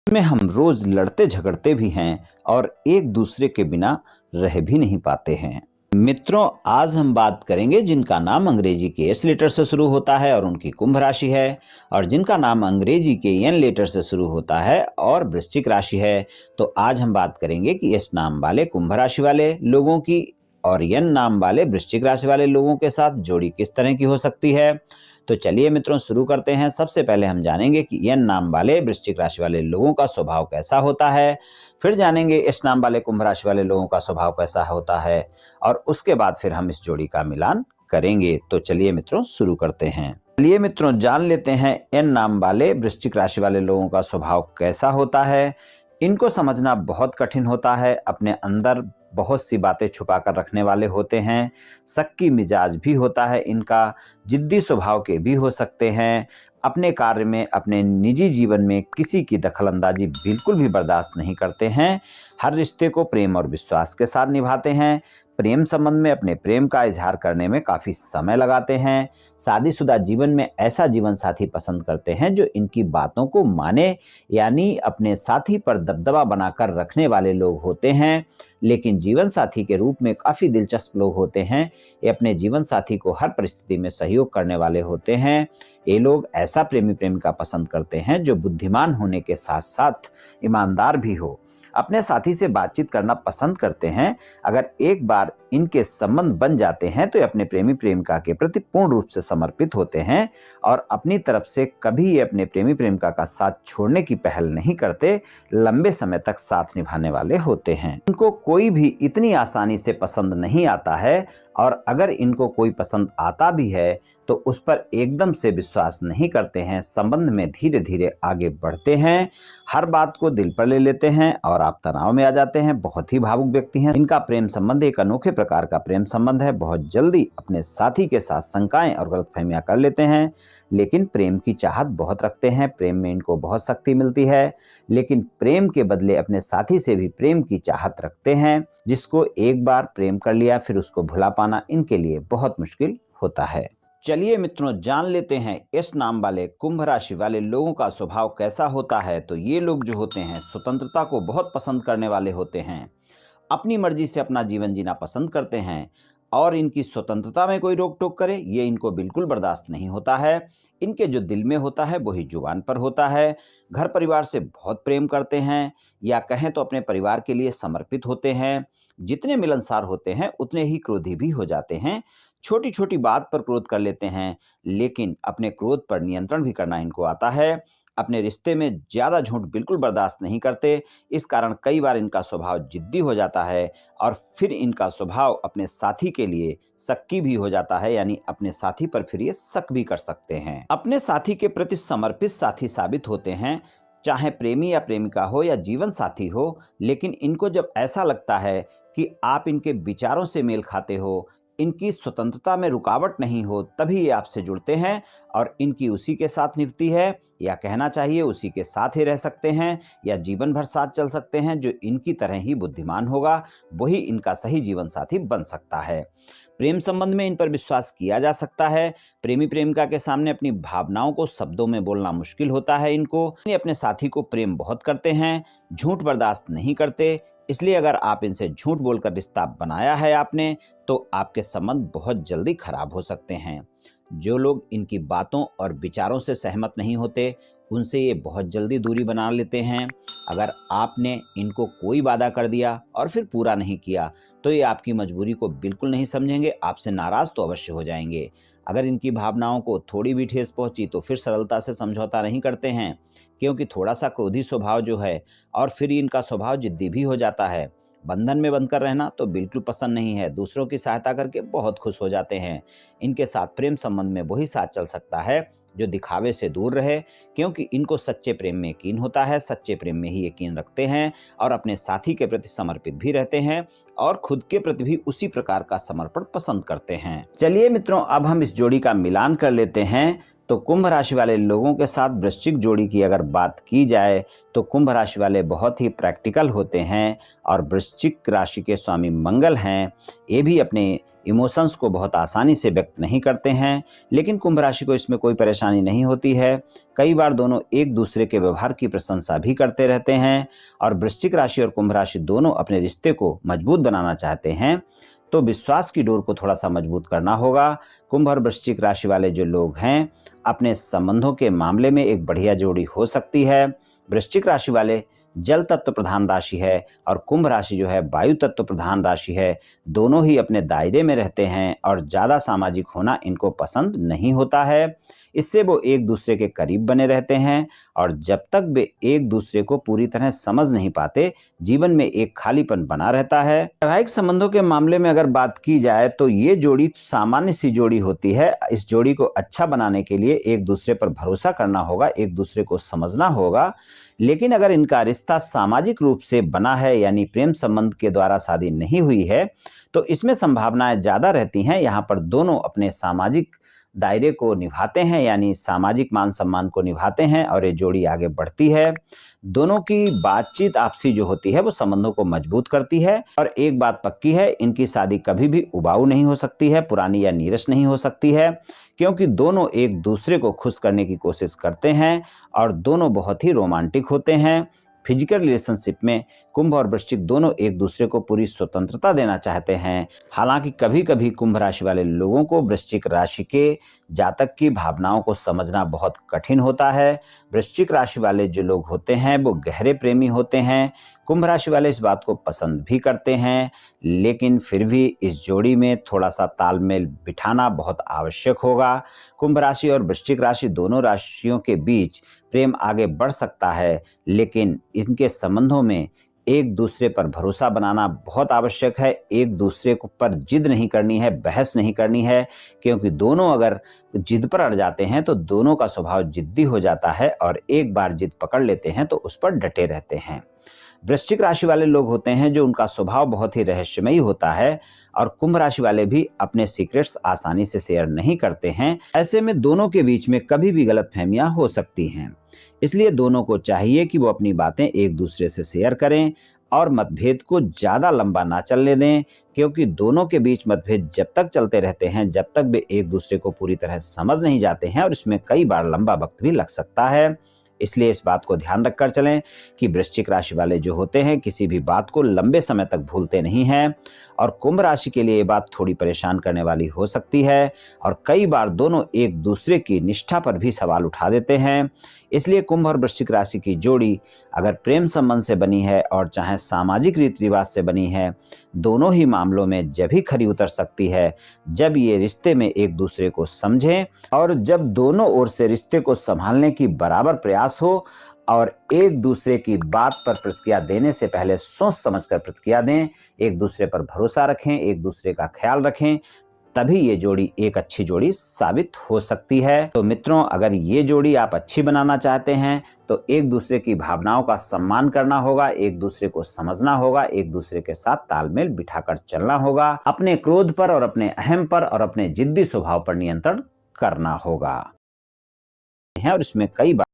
में हम रोज लड़ते झगड़ते भी हैं और एक दूसरे के बिना रह भी नहीं पाते हैं। मित्रों, आज हम बात करेंगे जिनका नाम अंग्रेजी के एस लेटर से शुरू होता है और उनकी कुंभ राशि है, और जिनका नाम अंग्रेजी के एन लेटर से शुरू होता है और वृश्चिक राशि है। तो आज हम बात करेंगे कि एस नाम वाले कुंभ राशि वाले लोगों की और एन नाम वाले वृश्चिक राशि वाले लोगों के साथ जोड़ी किस तरह की हो सकती है। तो चलिए मित्रों, शुरू करते हैं। सबसे पहले हम जानेंगे कि एन नाम वाले वृश्चिक राशि वाले लोगों का स्वभाव कैसा होता है, फिर जानेंगे एस नाम वाले कुंभ राशि वाले लोगों का स्वभाव कैसा होता है, और उसके बाद फिर हम इस जोड़ी का मिलान करेंगे। तो चलिए मित्रों, शुरू करते हैं। चलिए मित्रों, जान लेते हैं एन नाम वाले वृश्चिक राशि वाले लोगों का स्वभाव कैसा होता है। इनको समझना बहुत कठिन होता है। अपने अंदर बहुत सी बातें छुपा कर रखने वाले होते हैं। शक्की मिजाज भी होता है इनका। जिद्दी स्वभाव के भी हो सकते हैं। अपने कार्य में, अपने निजी जीवन में किसी की दखलंदाजी बिल्कुल भी बर्दाश्त नहीं करते हैं। हर रिश्ते को प्रेम और विश्वास के साथ निभाते हैं। प्रेम संबंध में अपने प्रेम का इजहार करने में काफ़ी समय लगाते हैं। शादीशुदा जीवन में ऐसा जीवन साथी पसंद करते हैं जो इनकी बातों को माने, यानी अपने साथी पर दबदबा बनाकर रखने वाले लोग होते हैं। लेकिन जीवन साथी के रूप में काफ़ी दिलचस्प लोग होते हैं। ये अपने जीवन साथी को हर परिस्थिति में सहयोग करने वाले होते हैं। ये लोग ऐसा प्रेमी प्रेमिका पसंद करते हैं जो बुद्धिमान होने के साथ साथ ईमानदार भी हो। अपने साथी से बातचीत करना पसंद करते हैं। अगर एक बार इनके संबंध बन जाते हैं तो ये अपने प्रेमी प्रेमिका के प्रति पूर्ण रूप से समर्पित होते हैं और अपनी तरफ से कभी ये अपने प्रेमी प्रेमिका का साथ छोड़ने की पहल नहीं करते। लंबे समय तक साथ निभाने वाले होते हैं। इनको कोई भी इतनी आसानी से पसंद नहीं आता है, और अगर इनको कोई पसंद आता भी है तो उस पर एकदम से विश्वास नहीं करते हैं। संबंध में धीरे धीरे आगे बढ़ते हैं। हर बात को दिल पर ले लेते हैं और आप तनाव में आ जाते हैं। बहुत ही भावुक व्यक्ति हैं। इनका प्रेम संबंध एक अनोखे प्रकार का प्रेम संबंध है। बहुत जल्दी अपने साथी के साथ शंकाएं और गलतफहमियां कर लेते हैं, लेकिन प्रेम की चाहत बहुत रखते हैं। प्रेम में इनको बहुत शक्ति मिलती है, लेकिन प्रेम के बदले अपने साथी से भी प्रेम की चाहत रखते हैं। जिसको एक बार प्रेम कर लिया फिर उसको भुला पाना इनके लिए बहुत मुश्किल होता है। चलिए मित्रों, जान लेते हैं एस नाम वाले कुंभ राशि वाले लोगों का स्वभाव कैसा होता है। तो ये लोग जो होते हैं स्वतंत्रता को बहुत पसंद करने वाले होते हैं। अपनी मर्जी से अपना जीवन जीना पसंद करते हैं, और इनकी स्वतंत्रता में कोई रोक टोक करे ये इनको बिल्कुल बर्दाश्त नहीं होता है। इनके जो दिल में होता है वही जुबान पर होता है। घर परिवार से बहुत प्रेम करते हैं, या कहें तो अपने परिवार के लिए समर्पित होते हैं। जितने मिलनसार होते हैं उतने ही क्रोधी भी हो जाते हैं। छोटी छोटी बात पर क्रोध कर लेते हैं, लेकिन अपने क्रोध पर नियंत्रण भी करना इनको आता है। अपने रिश्ते में ज़्यादा झूठ बिल्कुल बर्दाश्त नहीं करते। इस कारण कई बार इनका स्वभाव जिद्दी हो जाता है, और फिर इनका स्वभाव अपने साथी के लिए शक्की भी हो जाता है, यानी अपने साथी पर फिर ये शक भी कर सकते हैं। अपने साथी के प्रति समर्पित साथी साबित होते हैं, चाहे प्रेमी या प्रेमिका हो या जीवन साथी हो। लेकिन इनको जब ऐसा लगता है कि आप इनके विचारों से मेल खाते हो, इनकी स्वतंत्रता में रुकावट नहीं हो, तभी ये आपसे जुड़ते हैं, और इनकी उसी के साथ निभती है, या कहना चाहिए उसी के साथ ही रह सकते हैं, या जीवन भर साथ चल सकते हैं। जो इनकी तरह ही बुद्धिमान होगा वही इनका सही जीवन साथी बन सकता है। प्रेम संबंध में इन पर विश्वास किया जा सकता है। प्रेमी प्रेमिका के सामने अपनी भावनाओं को शब्दों में बोलना मुश्किल होता है इनको। ये अपने साथी को प्रेम बहुत करते हैं, झूठ बर्दाश्त नहीं करते। इसलिए अगर आप इनसे झूठ बोलकर रिश्ता बनाया है आपने, तो आपके संबंध बहुत जल्दी खराब हो सकते हैं। जो लोग इनकी बातों और विचारों से सहमत नहीं होते, उनसे ये बहुत जल्दी दूरी बना लेते हैं। अगर आपने इनको कोई वादा कर दिया और फिर पूरा नहीं किया, तो ये आपकी मजबूरी को बिल्कुल नहीं समझेंगे। आपसे नाराज़ तो अवश्य हो जाएंगे। अगर इनकी भावनाओं को थोड़ी भी ठेस पहुंची तो फिर सरलता से समझौता नहीं करते हैं, क्योंकि थोड़ा सा क्रोधी स्वभाव जो है, और फिर इनका स्वभाव जिद्दी भी हो जाता है। बंधन में बंधकर रहना तो बिल्कुल पसंद नहीं है। दूसरों की सहायता करके बहुत खुश हो जाते हैं। इनके साथ प्रेम संबंध में वही साथ चल सकता है जो दिखावे से दूर रहे, क्योंकि इनको सच्चे प्रेम में यकीन होता है। सच्चे प्रेम में ही यकीन रखते हैं, और अपने साथी के प्रति समर्पित भी रहते हैं, और खुद के प्रति भी उसी प्रकार का समर्पण पसंद करते हैं। चलिए मित्रों, अब हम इस जोड़ी का मिलान कर लेते हैं। तो कुंभ राशि वाले लोगों के साथ वृश्चिक जोड़ी की अगर बात की जाए तो कुंभ राशि वाले बहुत ही प्रैक्टिकल होते हैं और वृश्चिक राशि के स्वामी मंगल हैं, ये भी अपने इमोशंस को बहुत आसानी से व्यक्त नहीं करते हैं, लेकिन कुंभ राशि को इसमें कोई परेशानी नहीं होती है। कई बार दोनों एक दूसरे के व्यवहार की प्रशंसा भी करते रहते हैं और वृश्चिक राशि और कुंभ राशि दोनों अपने रिश्ते को मजबूत बनाना चाहते हैं, तो विश्वास की डोर को थोड़ा सा मजबूत करना होगा। कुंभ और वृश्चिक राशि वाले जो लोग हैं, अपने संबंधों के मामले में एक बढ़िया जोड़ी हो सकती है। वृश्चिक राशि वाले जल तत्व प्रधान राशि है और कुंभ राशि जो है वायु तत्व प्रधान राशि है। दोनों ही अपने दायरे में रहते हैं और ज़्यादा सामाजिक होना इनको पसंद नहीं होता है। इससे वो एक दूसरे के करीब बने रहते हैं और जब तक वे एक दूसरे को पूरी तरह समझ नहीं पाते, जीवन में एक खालीपन बना रहता है। वैवाहिक संबंधों के मामले में अगर बात की जाए तो ये जोड़ी सामान्य सी जोड़ी होती है। इस जोड़ी को अच्छा बनाने के लिए एक दूसरे पर भरोसा करना होगा, एक दूसरे को समझना होगा। लेकिन अगर इनका रिश्ता सामाजिक रूप से बना है, यानी प्रेम संबंध के द्वारा शादी नहीं हुई है, तो इसमें संभावनाएं ज़्यादा रहती हैं। यहाँ पर दोनों अपने सामाजिक दायरे को निभाते हैं, यानी सामाजिक मान सम्मान को निभाते हैं और ये जोड़ी आगे बढ़ती है। दोनों की बातचीत आपसी जो होती है वो संबंधों को मजबूत करती है और एक बात पक्की है, इनकी शादी कभी भी उबाऊ नहीं हो सकती है, पुरानी या नीरस नहीं हो सकती है, क्योंकि दोनों एक दूसरे को खुश करने की कोशिश करते हैं और दोनों बहुत ही रोमांटिक होते हैं। फिजिकल रिलेशनशिप में कुंभ और वृश्चिक दोनों एक दूसरे को पूरी स्वतंत्रता देना चाहते हैं। हालांकि कभी कभी कुंभ राशि वाले लोगों को वृश्चिक राशि के जातक की भावनाओं को समझना बहुत कठिन होता है। वृश्चिक राशि वाले जो लोग होते हैं वो गहरे प्रेमी होते हैं। कुंभ राशि वाले इस बात को पसंद भी करते हैं, लेकिन फिर भी इस जोड़ी में थोड़ा सा तालमेल बिठाना बहुत आवश्यक होगा। कुंभ राशि और वृश्चिक राशि दोनों राशियों के बीच प्रेम आगे बढ़ सकता है, लेकिन इनके संबंधों में एक दूसरे पर भरोसा बनाना बहुत आवश्यक है। एक दूसरे पर जिद नहीं करनी है, बहस नहीं करनी है, क्योंकि दोनों अगर जिद पर अड़ जाते हैं तो दोनों का स्वभाव जिद्दी हो जाता है और एक बार जिद पकड़ लेते हैं तो उस पर डटे रहते हैं। वृश्चिक राशि वाले लोग होते हैं जो उनका स्वभाव बहुत ही रहस्यमयी होता है और कुंभ राशि वाले भी अपने सीक्रेट्स आसानी से शेयर नहीं करते हैं। ऐसे में दोनों के बीच में कभी भी गलतफहमियां हो सकती हैं। इसलिए दोनों को चाहिए कि वो अपनी बातें एक दूसरे से शेयर करें और मतभेद को ज्यादा लंबा ना चलने दें, क्योंकि दोनों के बीच मतभेद जब तक चलते रहते हैं, जब तक वे एक दूसरे को पूरी तरह समझ नहीं जाते हैं और इसमें कई बार लंबा वक्त भी लग सकता है। इसलिए इस बात को ध्यान रखकर चलें कि वृश्चिक राशि वाले जो होते हैं किसी भी बात को लंबे समय तक भूलते नहीं हैं और कुंभ राशि के लिए ये बात थोड़ी परेशान करने वाली हो सकती है और कई बार दोनों एक दूसरे की निष्ठा पर भी सवाल उठा देते हैं। इसलिए कुंभ और वृश्चिक राशि की जोड़ी अगर प्रेम संबंध से बनी है और चाहे सामाजिक रीति रिवाज से बनी है, दोनों ही मामलों में जब ही खरी उतर सकती है जब ये रिश्ते में एक दूसरे को समझें और जब दोनों ओर से रिश्ते को संभालने की बराबर प्रयास हो और एक दूसरे की बात पर प्रतिक्रिया देने से पहले सोच समझकर प्रतिक्रिया दें, एक दूसरे पर भरोसा रखें, एक दूसरे का ख्याल रखें, तभी ये जोड़ी एक अच्छी जोड़ी साबित हो सकती है। तो मित्रों, अगर ये जोड़ी आप अच्छी बनाना चाहते हैं तो एक दूसरे की भावनाओं का सम्मान करना होगा, एक दूसरे को समझना होगा, एक दूसरे के साथ तालमेल बिठाकर चलना होगा, अपने क्रोध पर और अपने अहम पर और अपने जिद्दी स्वभाव पर नियंत्रण करना होगा और इसमें कई बार